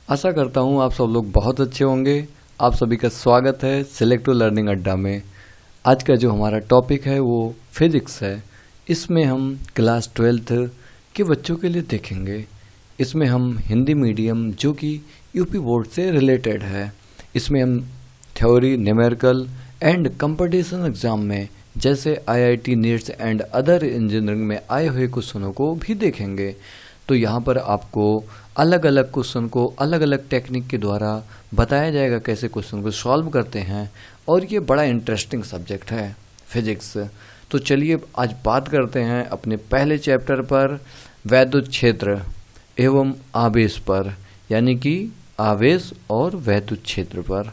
आशा करता हूँ आप सब लोग बहुत अच्छे होंगे। आप सभी का स्वागत है सिलेक्टिव लर्निंग अड्डा में। आज का जो हमारा टॉपिक है वो फिजिक्स है। इसमें हम क्लास 12th के बच्चों के लिए देखेंगे। इसमें हम हिंदी मीडियम जो कि यूपी बोर्ड से रिलेटेड है, इसमें हम theory, numerical and competition exam में जैसे IIT, nits and other engineering में आए हुए क्वेश्चनों को भी देखेंगे। तो यहाँ पर आपको अलग अलग क्वेश्चन को अलग अलग टेक्निक के द्वारा बताया जाएगा कैसे क्वेश्चन को सॉल्व करते हैं, और ये बड़ा इंटरेस्टिंग सब्जेक्ट है फिजिक्स। तो चलिए आज बात करते हैं अपने पहले चैप्टर पर, वैद्युत क्षेत्र एवं आवेश पर, यानी कि आवेश और वैद्युत क्षेत्र पर।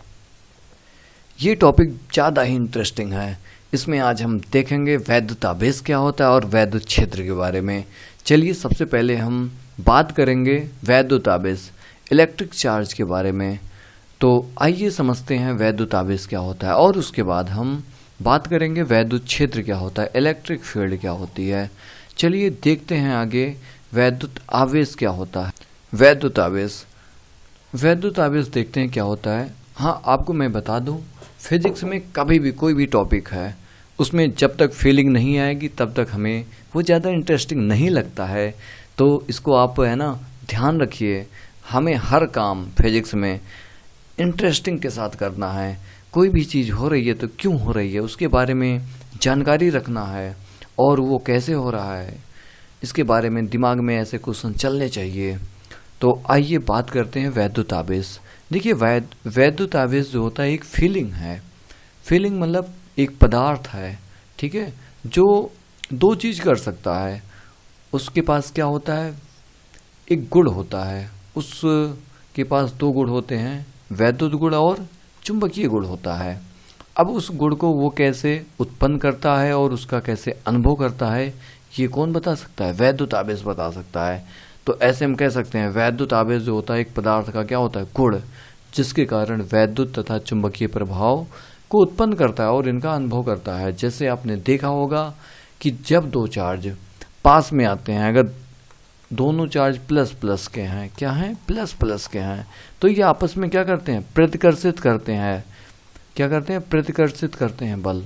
ये टॉपिक ज़्यादा ही इंटरेस्टिंग है। इसमें आज हम देखेंगे वैद्युत आवेश क्या होता है और वैद्युत क्षेत्र के बारे में। चलिए सबसे पहले हम बात करेंगे वैद्युत आवेश, इलेक्ट्रिक चार्ज के बारे में। तो आइए समझते हैं वैद्युत आवेश क्या होता है, और उसके बाद हम बात करेंगे वैद्युत क्षेत्र क्या होता है, इलेक्ट्रिक फील्ड क्या होती है। चलिए देखते हैं आगे वैद्युत आवेश क्या होता है। वैद्युत आवेश देखते हैं क्या होता है। हाँ, आपको मैं बता दूं, फिजिक्स में कभी भी कोई भी टॉपिक है उसमें जब तक फीलिंग नहीं आएगी तब तक हमें वो ज़्यादा इंटरेस्टिंग नहीं लगता है। तो इसको आप ध्यान रखिए। हमें हर काम फिजिक्स में इंटरेस्टिंग के साथ करना है। कोई भी चीज़ हो रही है तो क्यों हो रही है उसके बारे में जानकारी रखना है, और वो कैसे हो रहा है इसके बारे में दिमाग में ऐसे क्वेश्चन चलने चाहिए। तो आइए बात करते हैं वैद्युत आवेश। देखिए वैद्युत आवेश जो होता है एक फीलिंग है। फीलिंग मतलब एक पदार्थ है, ठीक है, जो दो चीज कर सकता है। उसके पास क्या होता है, एक गुण होता है। उसके पास दो गुण होते हैं, वैद्युत गुण और चुंबकीय गुण होता है। अब उस गुण को वो कैसे उत्पन्न करता है और उसका कैसे अनुभव करता है, ये कौन बता सकता है? वैद्युत आवेश बता सकता है। तो ऐसे हम कह सकते हैं वैद्युत आवेश जो होता है एक पदार्थ का क्या होता है, गुण, जिसके कारण वैद्युत तथा चुंबकीय प्रभाव को उत्पन्न करता है और इनका अनुभव करता है। जैसे आपने देखा होगा कि जब दो चार्ज पास में आते हैं, अगर दोनों चार्ज प्लस प्लस के हैं, क्या हैं, प्लस प्लस के हैं, तो ये आपस में क्या करते हैं, प्रतिकर्षित करते हैं। क्या करते हैं, प्रतिकर्षित करते हैं, बल,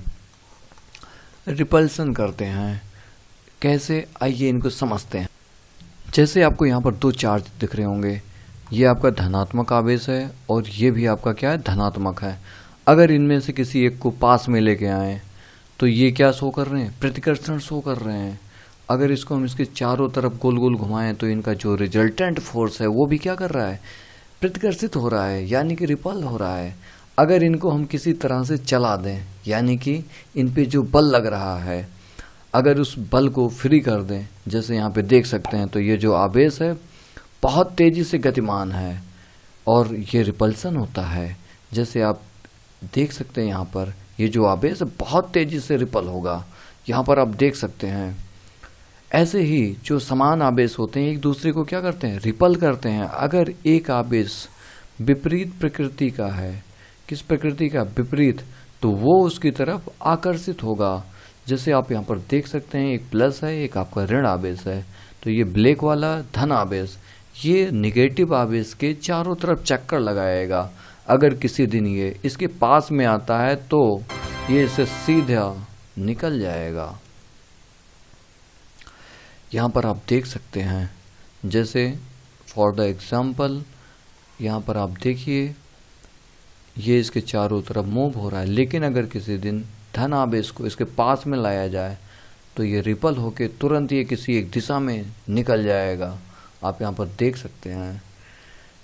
रिपल्सन करते हैं। कैसे, आइए इनको समझते हैं। जैसे आपको यहाँ पर दो चार्ज दिख रहे होंगे, ये आपका धनात्मक आवेश है और ये भी आपका क्या है, धनात्मक है। अगर इनमें से किसी एक को पास में लेके आए तो ये क्या शो कर रहे हैं, प्रतिकर्षण शो कर रहे हैं। अगर इसको हम इसके चारों तरफ गोल गोल घुमाएं तो इनका जो रिजल्टेंट फोर्स है वो भी क्या कर रहा है, प्रतिकर्षित हो रहा है, यानी कि रिपल हो रहा है। अगर इनको हम किसी तरह से चला दें, यानी कि इन पे जो बल लग रहा है, अगर उस बल को फ्री कर दें, जैसे यहाँ पे देख सकते हैं, तो ये जो आवेश है बहुत तेजी से गतिमान है और ये रिपल्सन होता है। जैसे आप देख सकते हैं यहाँ पर ये जो आवेश बहुत तेजी से रिपल होगा, यहाँ पर आप देख सकते हैं। ऐसे ही जो समान आवेश होते हैं एक दूसरे को क्या करते हैं, रिपल करते हैं। अगर एक आवेश विपरीत प्रकृति का है, किस प्रकृति का, विपरीत, तो वो उसकी तरफ आकर्षित होगा। जैसे आप यहाँ पर देख सकते हैं एक प्लस है, एक आपका ऋण आवेश है। तो ये ब्लैक वाला धन आवेश, ये निगेटिव आवेश के चारों तरफ चक्कर लगाएगा। अगर किसी दिन ये इसके पास में आता है तो ये इसे सीधा निकल जाएगा। यहाँ पर आप देख सकते हैं, जैसे फॉर द एग्जाम्पल यहाँ पर आप देखिए ये इसके चारों तरफ मूव हो रहा है, लेकिन अगर किसी दिन धन आवेश को इसके पास में लाया जाए तो ये रिपल होके तुरंत ये किसी एक दिशा में निकल जाएगा। आप यहाँ पर देख सकते हैं।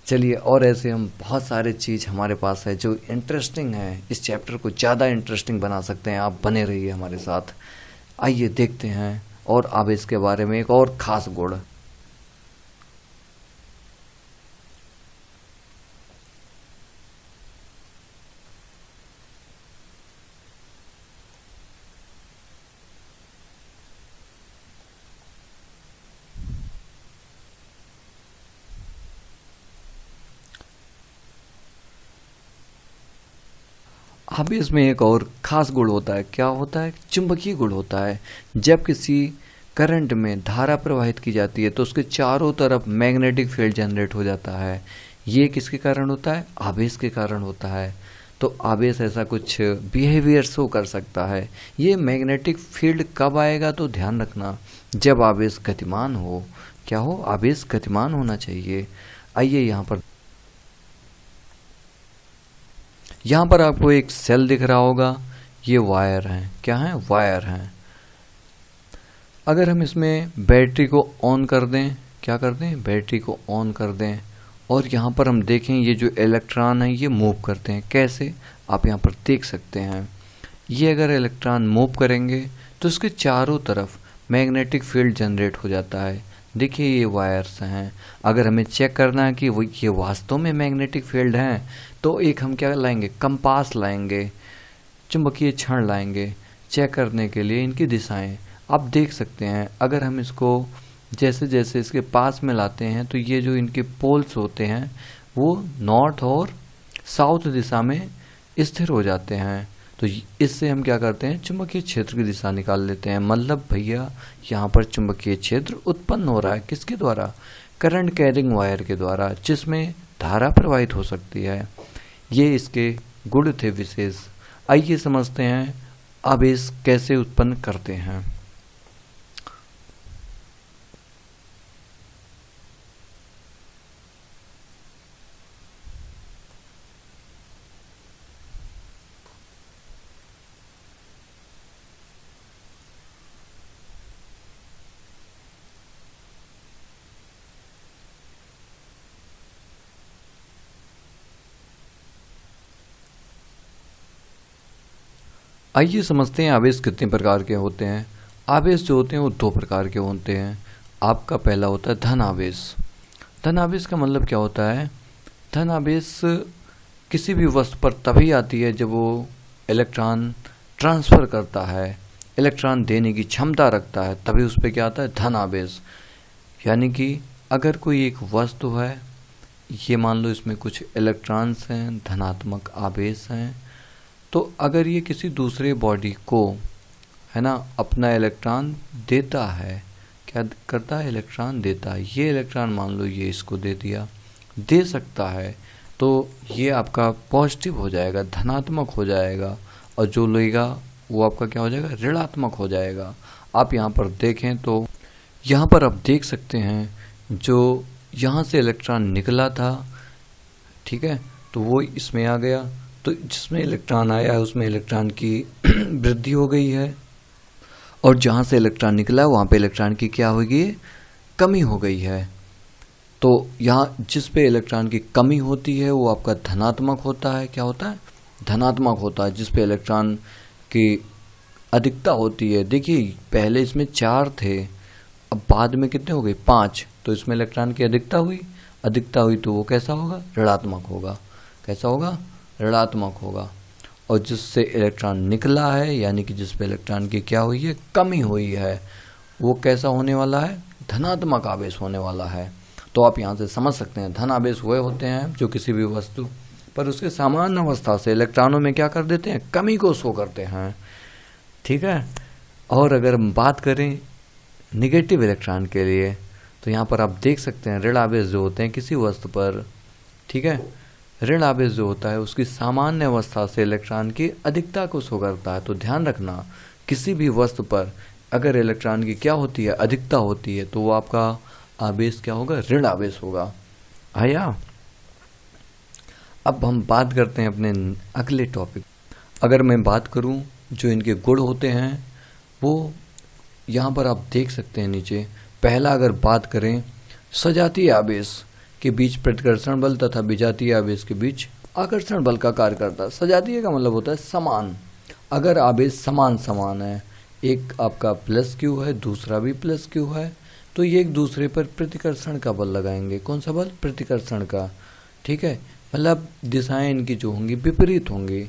चलिए, और ऐसे हम बहुत सारे चीज़ हमारे पास है जो इंटरेस्टिंग है, इस चैप्टर को ज़्यादा इंटरेस्टिंग बना सकते हैं। आप बने रहिए हमारे साथ। आइए देखते हैं और आवेश के बारे में एक और खास गुण। आवेश में एक और खास गुण होता है, क्या होता है, चुंबकीय गुण होता है। जब किसी करंट में धारा प्रवाहित की जाती है तो उसके चारों तरफ मैग्नेटिक फील्ड जनरेट हो जाता है। ये किसके कारण होता है? आवेश के कारण होता है। तो आवेश ऐसा कुछ बिहेवियर शो कर सकता है। ये मैग्नेटिक फील्ड कब आएगा? तो ध्यान रखना, जब आवेश गतिमान हो। क्या हो? आवेश गतिमान होना चाहिए। आइए यहाँ पर आपको एक सेल दिख रहा होगा, ये वायर हैं। क्या हैं? वायर हैं। अगर हम इसमें बैटरी को ऑन कर दें, क्या कर दें? बैटरी को ऑन कर दें, और यहाँ पर हम देखें ये जो इलेक्ट्रॉन है ये मूव करते हैं। कैसे? आप यहाँ पर देख सकते हैं। ये अगर इलेक्ट्रॉन मूव करेंगे तो इसके चारों तरफ मैग्नेटिक फील्ड जनरेट हो जाता है। देखिए ये वायर्स हैं। अगर हमें चेक करना है कि वो ये वास्तव में मैग्नेटिक फील्ड हैं, तो एक हम क्या लाएंगे? कंपास लाएंगे, चुंबकीय क्षण लाएंगे चेक करने के लिए इनकी दिशाएं। आप देख सकते हैं, अगर हम इसको जैसे जैसे इसके पास में लाते हैं तो ये जो इनके पोल्स होते हैं वो नॉर्थ और साउथ दिशा में स्थिर हो जाते हैं। तो इससे हम क्या करते हैं? चुंबकीय क्षेत्र की दिशा निकाल लेते हैं। मतलब भैया यहाँ पर चुंबकीय क्षेत्र उत्पन्न हो रहा है। किसके द्वारा? करंट कैरिंग वायर के द्वारा, जिसमें धारा प्रवाहित हो सकती है। ये इसके गुण थे विशेष। आइए समझते हैं आवेश कैसे उत्पन्न करते हैं। आइए समझते हैं आवेश कितने प्रकार के होते हैं। आवेश जो होते हैं वो दो प्रकार के होते हैं। आपका पहला होता है धन आवेश। धन आवेश का मतलब क्या होता है? धन आवेश किसी भी वस्तु पर तभी आती है जब वो इलेक्ट्रॉन ट्रांसफर करता है, इलेक्ट्रॉन देने की क्षमता रखता है, तभी उस पर क्या आता है? धन आवेश। यानी कि अगर कोई एक वस्तु है, ये मान लो इसमें कुछ इलेक्ट्रॉन्स हैं, धनात्मक आवेश हैं, तो अगर ये किसी दूसरे बॉडी को, है ना, अपना इलेक्ट्रॉन देता है, क्या करता है? इलेक्ट्रॉन देता है। ये इलेक्ट्रॉन मान लो ये इसको दे दिया, दे सकता है, तो ये आपका पॉजिटिव हो जाएगा, धनात्मक हो जाएगा, और जो लेगा वो आपका क्या हो जाएगा? ऋणात्मक हो जाएगा। आप यहाँ पर देखें तो यहाँ पर आप देख सकते हैं जो यहाँ से इलेक्ट्रॉन निकला था, ठीक है, तो वो इसमें आ गया। तो जिसमें इलेक्ट्रॉन आया उसमें इलेक्ट्रॉन की वृद्धि हो गई है, और जहाँ से इलेक्ट्रॉन निकला वहाँ पे इलेक्ट्रॉन की क्या हो गई है? कमी हो गई है। तो यहाँ जिस पे इलेक्ट्रॉन की कमी होती है वो आपका धनात्मक होता है। क्या होता है? धनात्मक होता है। जिस पे इलेक्ट्रॉन की अधिकता होती है, देखिए पहले इसमें 4 थे, अब बाद में कितने हो गए? 5। तो इसमें इलेक्ट्रॉन की अधिकता हुई तो वो कैसा होगा? ऋणात्मक होगा। कैसा होगा? ऋणात्मक होगा। और जिससे इलेक्ट्रॉन निकला है, यानी कि जिस पे इलेक्ट्रॉन की क्या हुई है? कमी हुई है, वो कैसा होने वाला है? धनात्मक आवेश होने वाला है। तो आप यहाँ से समझ सकते हैं धन आवेश वह होते हैं जो किसी भी वस्तु पर उसके सामान्य अवस्था से इलेक्ट्रॉनों में क्या कर देते हैं? कमी को शो करते हैं। ठीक है। और अगर हम बात करें निगेटिव इलेक्ट्रॉन के लिए, तो यहाँ पर आप देख सकते हैं ऋण आवेश जो होते हैं किसी वस्तु पर, ठीक है, ऋण आवेश जो होता है उसकी सामान्य अवस्था से इलेक्ट्रॉन की अधिकता को शो करता है। तो ध्यान रखना, किसी भी वस्तु पर अगर इलेक्ट्रॉन की क्या होती है? अधिकता होती है, तो वो आपका आवेश क्या होगा? ऋण आवेश होगा। आया। अब हम बात करते हैं अपने अगले टॉपिक। अगर मैं बात करूं जो इनके गुण होते हैं, वो यहाँ पर आप देख सकते हैं नीचे। पहला अगर बात करें सजातीय आवेश के बीच प्रतिकर्षण बल तथा विजातीय आवेश के बीच आकर्षण बल का कार्य करता है। सजातीय का मतलब होता है समान। अगर आवेश समान समान है, एक आपका प्लस क्यू है, दूसरा भी प्लस क्यू है, तो ये एक दूसरे पर प्रतिकर्षण का बल लगाएंगे। कौन सा बल? प्रतिकर्षण का। ठीक है, मतलब दिशाएं इनकी जो होंगी विपरीत होंगी।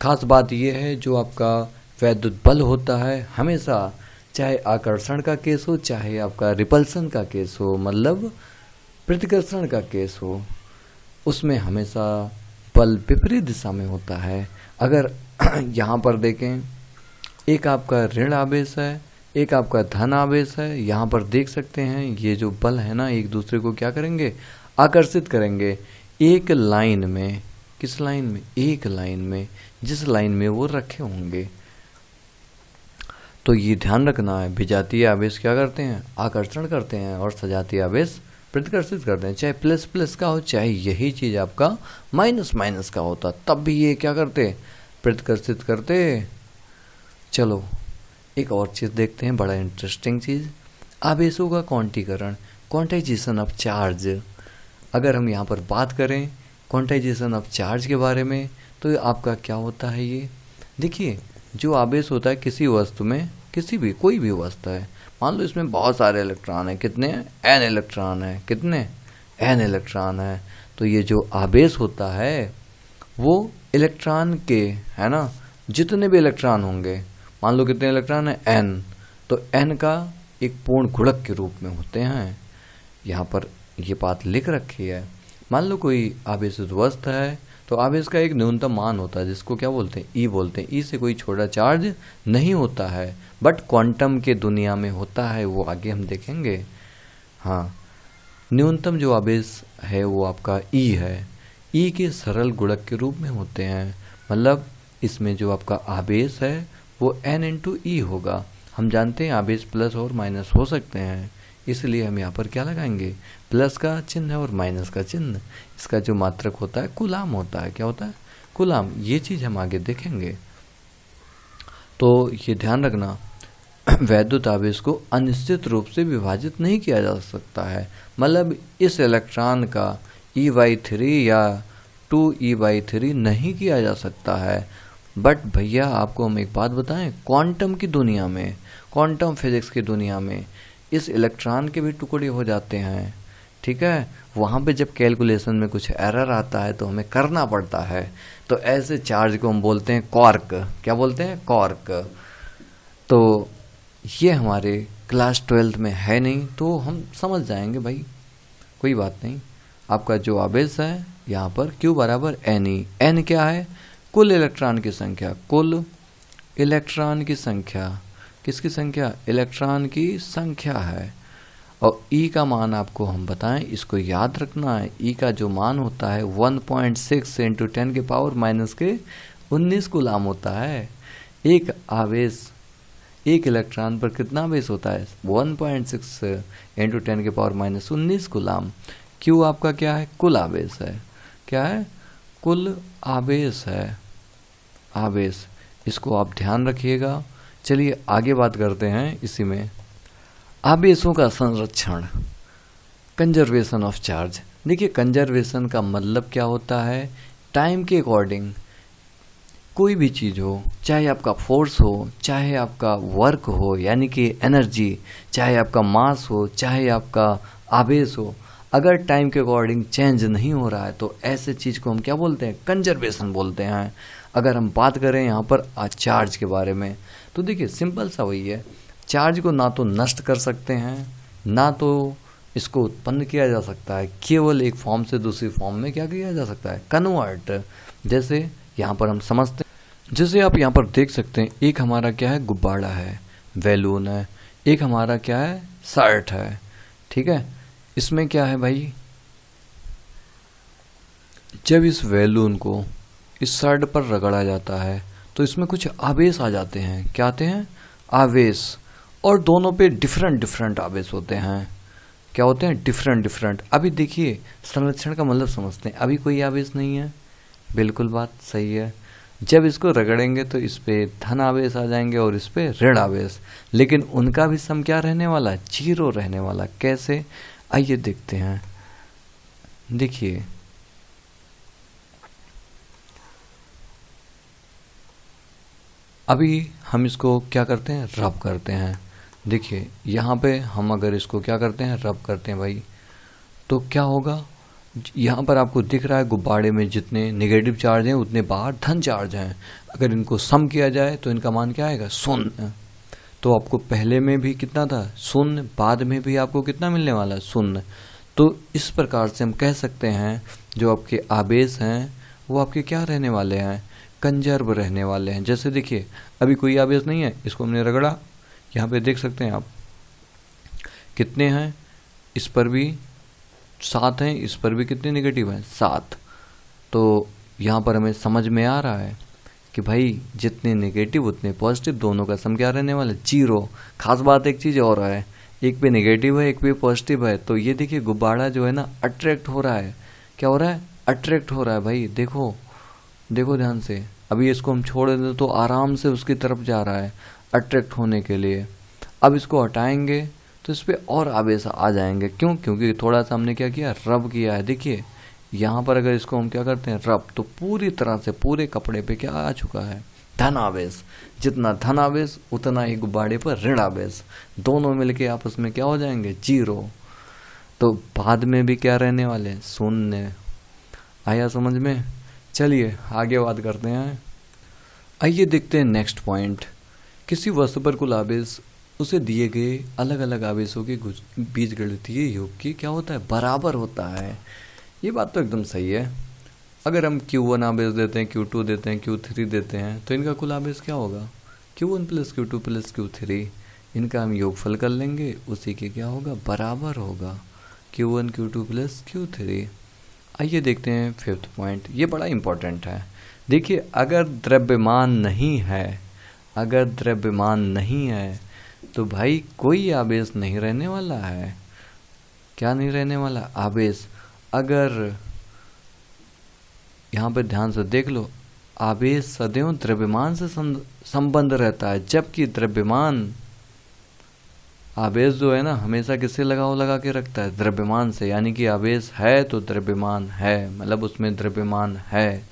खास बात यह है जो आपका वैद्युत बल होता है, हमेशा चाहे आकर्षण का केस हो चाहे आपका रिपल्सन का केस हो, मतलब प्रतिकर्षण का केस हो, उसमें हमेशा बल विपरीत दिशा में होता है। अगर यहाँ पर देखें, एक आपका ऋण आवेश है, एक आपका धन आवेश है। यहाँ पर देख सकते हैं ये जो बल है ना, एक दूसरे को क्या करेंगे? आकर्षित करेंगे एक लाइन में। किस लाइन में? एक लाइन में, जिस लाइन में वो रखे होंगे। तो ये ध्यान रखना है, विजातीय आवेश क्या करते हैं? आकर्षण करते हैं, और सजातीय आवेश प्रतिकर्षित करते हैं। चाहे प्लस प्लस का हो, चाहे यही चीज आपका माइनस माइनस का होता, तब भी ये क्या करते? प्रतिकर्षित करते। चलो एक और चीज देखते हैं, बड़ा इंटरेस्टिंग चीज, आवेशों का क्वांटीकरण, क्वांटाइजेशन ऑफ चार्ज। अगर हम यहाँ पर बात करें क्वांटाइजेशन ऑफ चार्ज के बारे में, तो ये आपका क्या होता है? ये देखिए, जो आवेश होता है किसी वस्तु में, किसी भी कोई भी वस्तु है, मान लो इसमें बहुत सारे इलेक्ट्रॉन है, कितने हैं? n इलेक्ट्रॉन है। कितने? n इलेक्ट्रॉन है। तो ये जो आवेश होता है वो इलेक्ट्रॉन के, है ना, जितने भी इलेक्ट्रॉन होंगे, मान लो कितने इलेक्ट्रॉन है? n, तो n का एक पूर्ण गुणक के रूप में होते हैं। यहाँ पर ये बात लिख रखी है। मान लो कोई आवेशित वस्तु है, तो आवेश का एक न्यूनतम मान होता है, जिसको क्या बोलते हैं? ई बोलते हैं। ई से कोई छोटा चार्ज नहीं होता है, बट क्वांटम के दुनिया में होता है, वो आगे हम देखेंगे। हाँ, न्यूनतम जो आवेश है वो आपका ई है। ई के सरल गुणक के रूप में होते हैं, मतलब इसमें जो आपका आवेश है वो n इंटू ई होगा। हम जानते हैं आवेश प्लस और माइनस हो सकते हैं, इसलिए हम यहाँ पर क्या लगाएंगे? प्लस का चिन्ह और माइनस का चिन्ह। इसका जो मात्रक होता है कूलाम होता है। क्या होता है? कूलाम। ये चीज हम आगे देखेंगे। तो ये ध्यान रखना, वैद्युत आवेश को अनिश्चित रूप से विभाजित नहीं किया जा सकता है, मतलब इस इलेक्ट्रॉन का E/3 या 2E/3 नहीं किया जा सकता है। बट भैया आपको हम एक बात बताएं, क्वांटम की दुनिया में, क्वांटम फिजिक्स की दुनिया में इस इलेक्ट्रॉन के भी टुकड़े हो जाते हैं। ठीक है, वहाँ पे जब कैलकुलेशन में कुछ एरर आता है तो हमें करना पड़ता है। तो ऐसे चार्ज को हम बोलते हैं क्वार्क। क्या बोलते हैं? क्वार्क। तो ये हमारे क्लास 12th में है नहीं, तो हम समझ जाएंगे भाई, कोई बात नहीं। आपका जो आवेश है यहाँ पर Q बराबर NE। N क्या है? कुल इलेक्ट्रॉन की संख्या। कुल इलेक्ट्रॉन की संख्या। किसकी संख्या? इलेक्ट्रॉन की संख्या है। और E का मान आपको हम बताएं, इसको याद रखना है। E का जो मान होता है 1.6 इंटू 10 के पावर माइनस के 19 कूलाम होता है। एक आवेश, एक इलेक्ट्रॉन पर कितना आवेश होता है? 1.6 इंटू 10 के पावर माइनस 19 कूलाम। Q आपका क्या है? कुल आवेश है। क्या है? कुल आवेश है। आवेश, इसको आप ध्यान रखिएगा। चलिए आगे बात करते हैं इसी में, आवेशों का संरक्षण, कंजर्वेशन ऑफ चार्ज। देखिए, कंजर्वेशन का मतलब क्या होता है? टाइम के अकॉर्डिंग कोई भी चीज़ हो, चाहे आपका फोर्स हो, चाहे आपका वर्क हो यानी कि एनर्जी, चाहे आपका मास हो, चाहे आपका आवेश हो, अगर टाइम के अकॉर्डिंग चेंज नहीं हो रहा है तो ऐसे चीज़ को हम क्या बोलते हैं? कंजर्वेशन बोलते हैं। अगर हम बात करें यहाँ पर चार्ज के बारे में, तो देखिए सिंपल सा वही है, चार्ज को ना तो नष्ट कर सकते हैं, ना तो इसको उत्पन्न किया जा सकता है, केवल एक फॉर्म से दूसरी फॉर्म में क्या किया जा सकता है? कन्वर्ट। जैसे यहाँ पर हम समझते हैं, जैसे आप यहाँ पर देख सकते हैं, एक हमारा क्या है? गुब्बारा है, बैलून है। एक हमारा क्या है? शर्ट है। ठीक है, इसमें क्या है भाई? जब इस बैलून को इस शर्ट पर रगड़ा जाता है तो इसमें कुछ आवेश आ जाते हैं। क्या आते हैं? आवेश। और दोनों पे डिफरेंट डिफरेंट आवेश होते हैं। क्या होते हैं? Different different. अभी देखिए, संरक्षण का मतलब समझते हैं। अभी कोई आवेश नहीं है, बिल्कुल बात सही है। जब इसको रगड़ेंगे तो इस पे धन आवेश आ जाएंगे और इस पे ऋण आवेश, लेकिन उनका भी सम क्या रहने वाला? 0 रहने वाला। कैसे? आइए देखते हैं। देखिए, अभी हम इसको क्या करते हैं? रब करते हैं। देखिए यहाँ पे हम अगर इसको क्या करते हैं? रब करते हैं भाई, तो क्या होगा? यहाँ पर आपको दिख रहा है गुब्बारे में जितने नेगेटिव चार्ज हैं उतने बाहर धन चार्ज हैं। अगर इनको सम किया जाए तो इनका मान क्या आएगा? 0। तो आपको पहले में भी कितना था? 0। बाद में भी आपको कितना मिलने वाला है? 0। तो इस प्रकार से हम कह सकते हैं जो आपके आवेश हैं वो आपके क्या रहने वाले हैं? कंजर्व रहने वाले हैं। जैसे देखिए, अभी कोई आवेश नहीं है, इसको हमने रगड़ा, यहाँ पे देख सकते हैं आप कितने हैं? इस पर भी 7 हैं, इस पर भी कितने नेगेटिव हैं, 7। तो यहाँ पर हमें समझ में आ रहा है कि भाई जितने नेगेटिव उतने पॉजिटिव, दोनों का सम क्या रहने वाला है, 0। खास बात एक चीज़ और है, एक पे नेगेटिव है एक पे पॉजिटिव है, तो ये देखिए गुब्बारा जो है ना अट्रैक्ट हो रहा है। क्या हो रहा है, अट्रैक्ट हो रहा है भाई, देखो देखो ध्यान से। अभी इसको हम छोड़ दें तो आराम से उसकी तरफ जा रहा है अट्रैक्ट होने के लिए। अब इसको हटाएंगे तो इस पर और आवेश आ जाएंगे। क्यों, क्योंकि थोड़ा सा हमने क्या किया, रब किया है। देखिए यहाँ पर अगर इसको हम क्या करते हैं, रब, तो पूरी तरह से पूरे कपड़े पे क्या आ चुका है, धन आवेश। जितना धन आवेश उतना ही गुब्बारे पर ऋण आवेश, दोनों मिलके आपस में क्या हो जाएंगे, 0। तो बाद में भी क्या रहने वाले, शून्य। आया समझ में। चलिए आगे बात करते हैं। आइए देखते हैं नेक्स्ट पॉइंट। किसी वस्तु पर कुल आवेश उसे दिए गए अलग अलग आवेशों के बीजगणितीय योग की क्या होता है, बराबर होता है। ये बात तो एकदम सही है। अगर हम Q1 आवेश देते हैं, Q2 देते हैं, Q3 देते हैं, तो इनका कुल आवेश क्या होगा, Q1 + Q2 + Q3। इनका हम योगफल कर लेंगे, उसी के क्या होगा, बराबर होगा, Q1 Q2 + Q3। आइए देखते हैं 5th पॉइंट। ये बड़ा इंपॉर्टेंट है। देखिए अगर द्रव्यमान नहीं है, अगर द्रव्यमान नहीं है तो भाई कोई आवेश नहीं रहने वाला है। क्या नहीं रहने वाला, आवेश। अगर यहाँ पे ध्यान से देख लो, आवेश सदैव द्रव्यमान से संबंध रहता है, जबकि द्रव्यमान, आवेश जो है ना हमेशा किससे लगा के रखता है, द्रव्यमान से। यानी कि आवेश है तो द्रव्यमान है, मतलब उसमें द्रव्यमान है।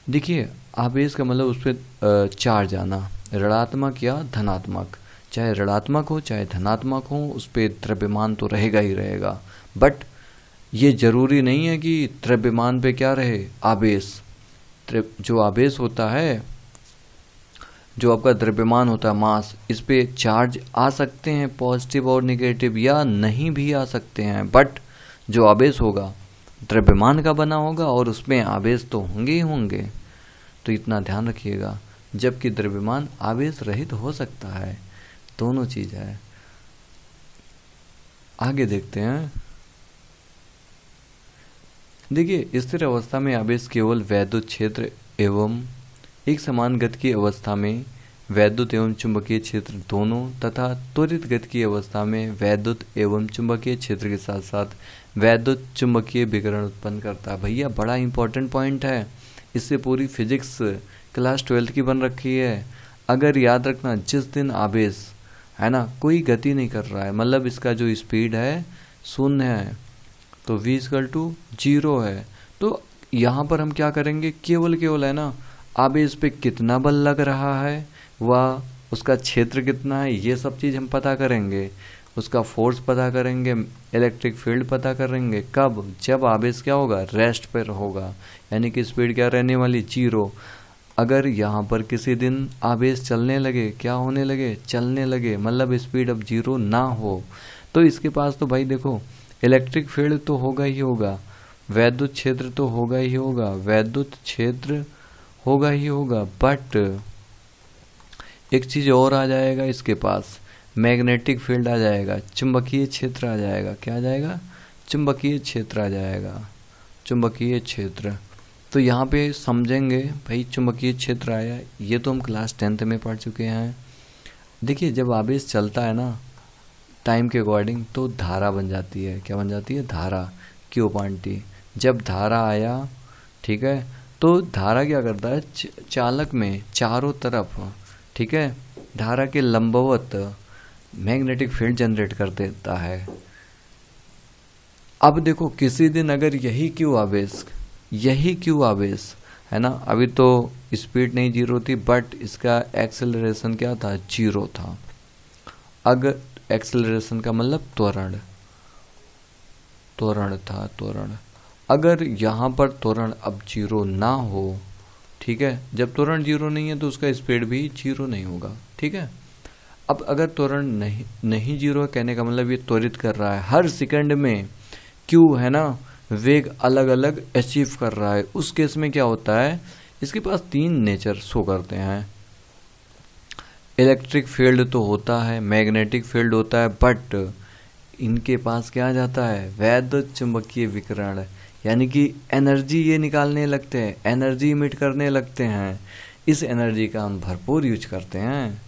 देखिए आवेश का मतलब उस पर चार्ज आना, ऋणात्मक या धनात्मक, चाहे ऋणात्मक हो चाहे धनात्मक हो, उस पर द्रव्यमान तो रहेगा ही रहेगा। बट ये जरूरी नहीं है कि द्रव्यमान पे क्या रहे, आवेश। जो आवेश होता है, जो आपका द्रव्यमान होता है, मास, इस पे चार्ज आ सकते हैं पॉजिटिव और नेगेटिव, या नहीं भी आ सकते हैं। बट जो आवेश होगा द्रव्यमान का बना होगा और उसमें आवेश तो होंगे ही होंगे। तो इतना ध्यान रखिएगा। जबकि द्रव्यमान आवेश रहित हो सकता है, दोनों चीज है। आगे देखते हैं। देखिए स्थिर अवस्था में आवेश केवल वैद्युत क्षेत्र एवं एक समान गति की अवस्था में वैद्युत एवं चुंबकीय क्षेत्र दोनों, तथा त्वरित गति की अवस्था में वैद्युत एवं चुंबकीय क्षेत्र के साथ साथ वैद्युत चुंबकीय विकिरण उत्पन्न करता है। भैया बड़ा इंपॉर्टेंट पॉइंट है, इससे पूरी फिजिक्स क्लास 12th की बन रखी है। अगर याद रखना, जिस दिन आवेश है ना कोई गति नहीं कर रहा है, मतलब इसका जो स्पीड है 0 है, तो v = 0 है, तो यहाँ पर हम क्या करेंगे, केवल है ना आवेश पे कितना बल लग रहा है, वह उसका क्षेत्र कितना है, ये सब चीज़ हम पता करेंगे। उसका फोर्स पता करेंगे, इलेक्ट्रिक फील्ड पता करेंगे। कब, जब आवेश क्या होगा, रेस्ट पर होगा, यानी कि स्पीड क्या रहने वाली, 0। अगर यहाँ पर किसी दिन आवेश चलने लगे, क्या होने लगे, चलने लगे, मतलब स्पीड अब 0 ना हो, तो इसके पास तो भाई देखो इलेक्ट्रिक फील्ड तो होगा ही होगा, वैद्युत क्षेत्र तो होगा ही होगा, वैद्युत क्षेत्र होगा ही होगा। बट एक चीज और आ जाएगा इसके पास, मैग्नेटिक फील्ड आ जाएगा, चुंबकीय क्षेत्र आ जाएगा। क्या आ जाएगा, चुंबकीय क्षेत्र आ जाएगा, चुंबकीय क्षेत्र। तो यहाँ पे समझेंगे भाई चुंबकीय क्षेत्र आया, ये तो हम क्लास 10th में पढ़ चुके हैं। देखिए जब आवेश चलता है ना टाइम के अकॉर्डिंग, तो धारा बन जाती है। क्या बन जाती है, धारा, Q/T। जब धारा आया, ठीक है, तो धारा क्या करता है, चालक में चारों तरफ, ठीक है, धारा के लंबवत मैग्नेटिक फील्ड जनरेट कर देता है। अब देखो किसी दिन अगर यही Q आवेश है ना, अभी तो स्पीड नहीं 0 थी, बट इसका एक्सेलरेशन क्या था, 0 था। अगर एक्सेलरेशन का मतलब त्वरण था, त्वरण। अगर यहाँ पर त्वरण अब 0 ना हो, ठीक है, जब त्वरण 0 नहीं है तो उसका स्पीड भी 0 नहीं होगा, ठीक है। अब अगर त्वरण नहीं 0 है, कहने का मतलब ये त्वरित कर रहा है, हर सेकंड में Q है ना वेग अलग अलग अचीव कर रहा है। उस केस में क्या होता है, इसके पास 3 नेचर शो करते हैं। इलेक्ट्रिक फील्ड तो होता है, मैग्नेटिक फील्ड होता है, बट इनके पास क्या आ जाता है, वैद्युत चुंबकीय विकिरण, यानी कि एनर्जी ये निकालने लगते हैं, एनर्जी इमिट करने लगते हैं। इस एनर्जी का हम भरपूर यूज करते हैं,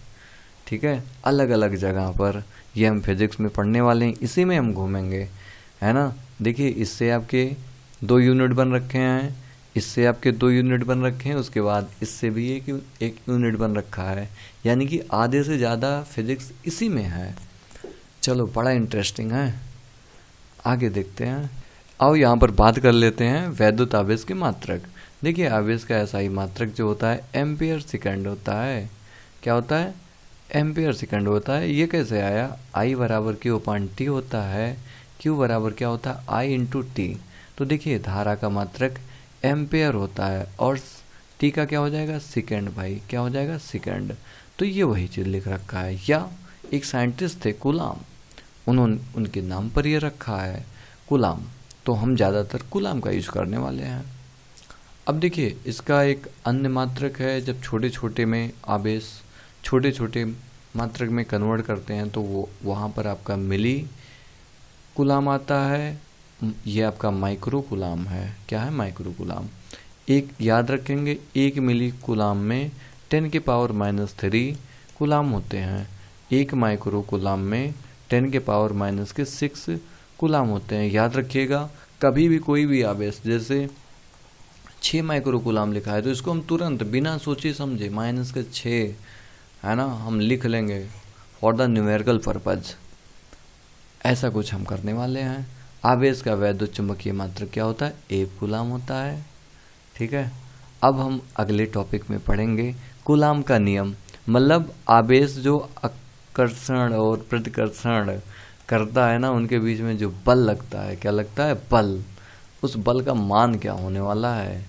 ठीक है, अलग अलग जगह पर। ये हम फिजिक्स में पढ़ने वाले हैं, इसी में हम घूमेंगे, है ना। देखिए इससे आपके 2 यूनिट बन रखे हैं, इससे आपके 2 यूनिट बन रखे हैं, उसके बाद इससे भी एक यूनिट बन रखा है, यानी कि आधे से ज़्यादा फिजिक्स इसी में है। चलो बड़ा इंटरेस्टिंग है, आगे देखते हैं। आओ यहाँ पर बात कर लेते हैं वैद्युत आवेश के मात्रक। देखिए आवेश का ऐसा ही मात्रक जो होता है एम्पियर सेकंड होता है। क्या होता है, एम्पियर सेकंड होता है। ये कैसे आया, I बराबर Q/T होता है, Q बराबर क्या होता है I इंटू टी। तो देखिए धारा का मात्रक एम्पियर होता है और टी का क्या हो जाएगा, सेकंड भाई, क्या हो जाएगा, सेकंड। तो ये वही चीज़ लिख रखा है। या एक साइंटिस्ट थे कूलाम, उन्होंने उनके नाम पर ये रखा है कूलाम, तो हम ज़्यादातर कूलाम का यूज करने वाले हैं। अब देखिए इसका एक अन्य मात्रक है, जब छोटे छोटे में आवेश छोटे छोटे मात्रक में कन्वर्ट करते हैं तो वो वहाँ पर आपका मिली कूलाम आता है। ये आपका माइक्रो कूलाम है। क्या है, माइक्रो कूलाम। एक याद रखेंगे, 1 मिली कूलाम में 10⁻³ कूलाम होते हैं। 1 माइक्रो कूलाम में 10⁻⁻6 कूलाम होते हैं। याद रखिएगा, कभी भी कोई भी आवेश जैसे 6 माइक्रो कूलाम लिखा है तो इसको हम तुरंत बिना सोचे समझे -6, है ना, हम लिख लेंगे फॉर द न्यूमेरिकल पर्पज। ऐसा कुछ हम करने वाले हैं। आवेश का वैद्युत चुंबकीय मात्रक क्या होता है, 1 कूलाम होता है, ठीक है। अब हम अगले टॉपिक में पढ़ेंगे कूलाम का नियम, मतलब आवेश जो आकर्षण और प्रतिकर्षण करता है ना, उनके बीच में जो बल लगता है, क्या लगता है, बल, उस बल का मान क्या होने वाला है,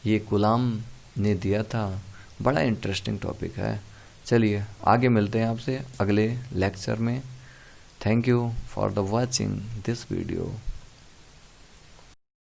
ये कूलाम ने दिया था। बड़ा इंटरेस्टिंग टॉपिक है। चलिए आगे मिलते हैं आपसे अगले लेक्चर में। Thank you for the watching this video.